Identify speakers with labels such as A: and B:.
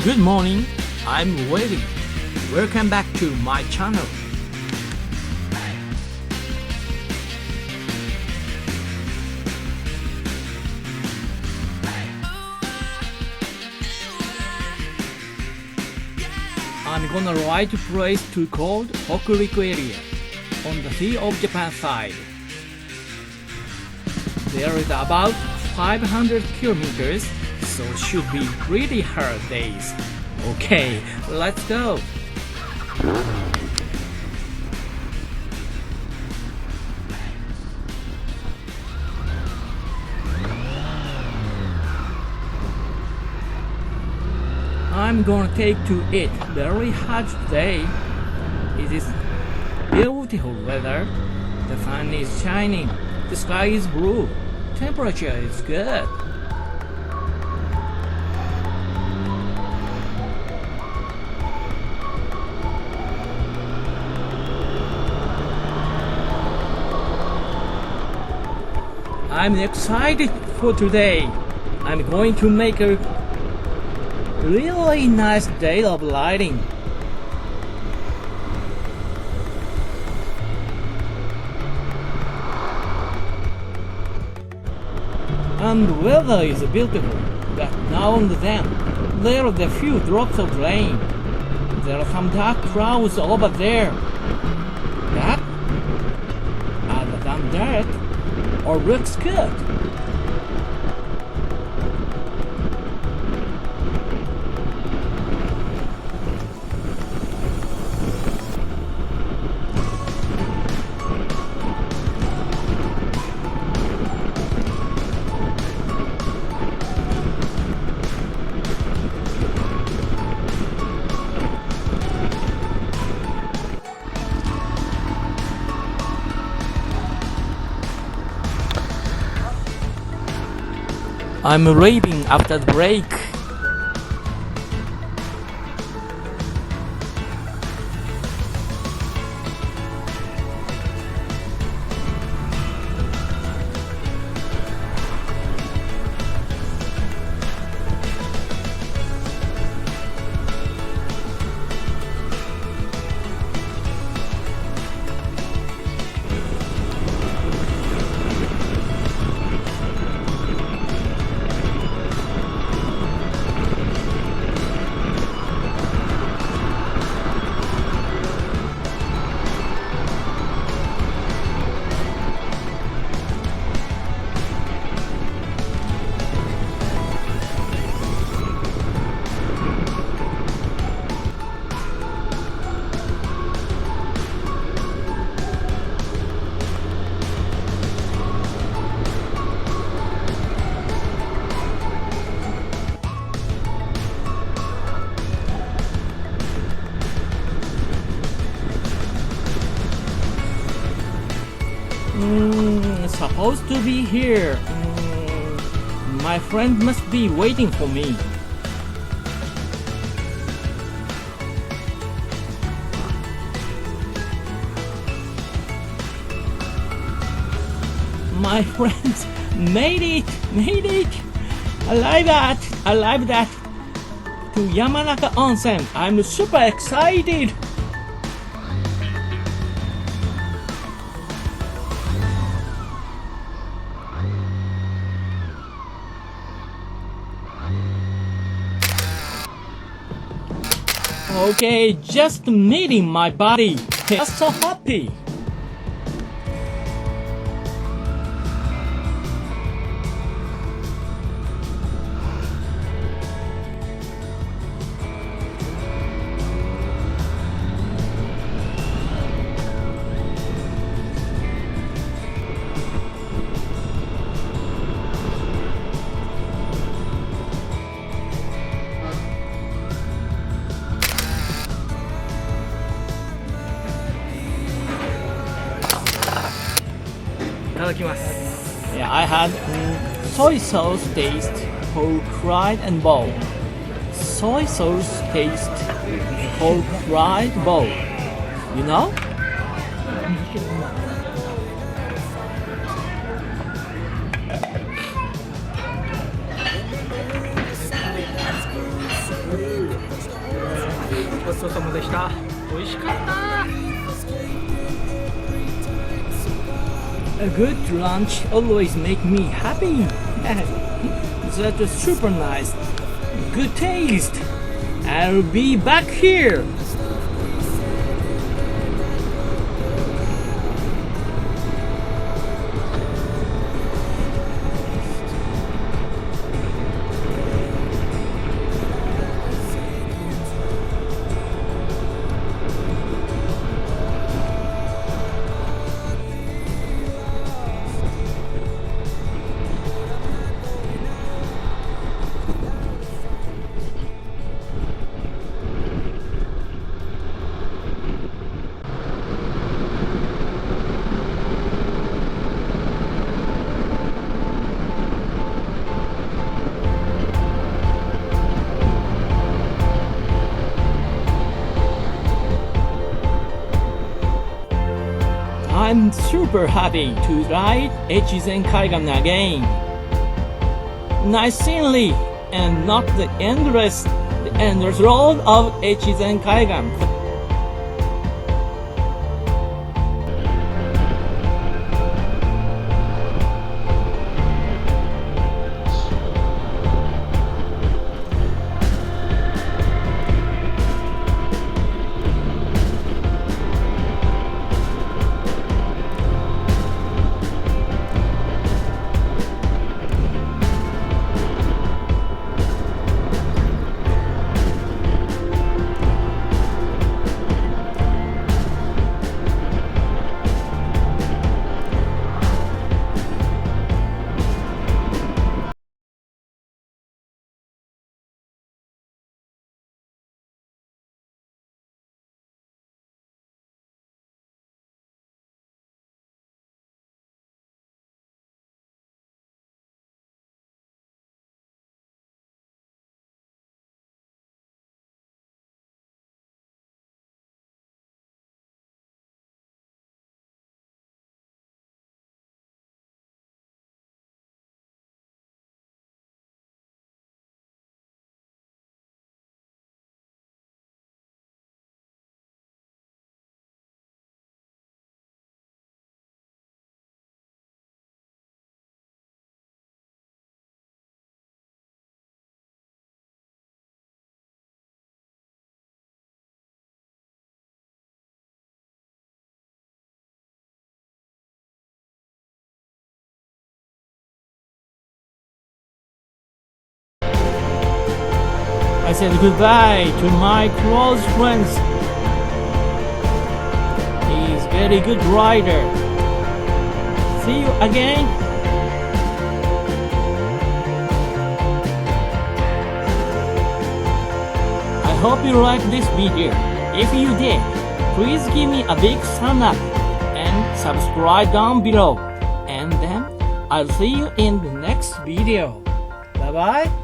A: Good morning, I'm waiting. Welcome back to my channel. I'm gonna ride to place too called Hokuriku area on the Sea of Japan side. There is about 500 kilometers, so should be really hard days. Okay, let's go. I'm gonna take to it very hard today. It is beautiful weather. The sun is shining. The sky is blue. Temperature is good. I'm excited for today. I'm going to make a really nice day of riding. And the weather is beautiful, but now and then there are a few drops of rain. There are some dark clouds over there. But other than that, all looks good. I'm raving after the break. Supposed to be here. My friend must be waiting for me. My friends made it! Arrived at to Yamanaka Onsen. I'm super excited. Okay, just meeting my buddy. I'm so happy. Yeah, I had soy sauce taste pork fried and bowl. Soy sauce taste pork fried bowl. You know?
B: ちそうさまでした。美味しかった。
A: A good lunch always make me happy. That was super nice. Good taste. I'll be back here. I'm super happy to ride Echizen Kaigan again. Nice scenery and not the endless road of Echizen Kaigan. I said goodbye to my close friends. He's very good rider. See you again. I hope you liked this video. If you did, please give me a big thumbs up and subscribe down below. And then I'll see you in the next video. Bye bye.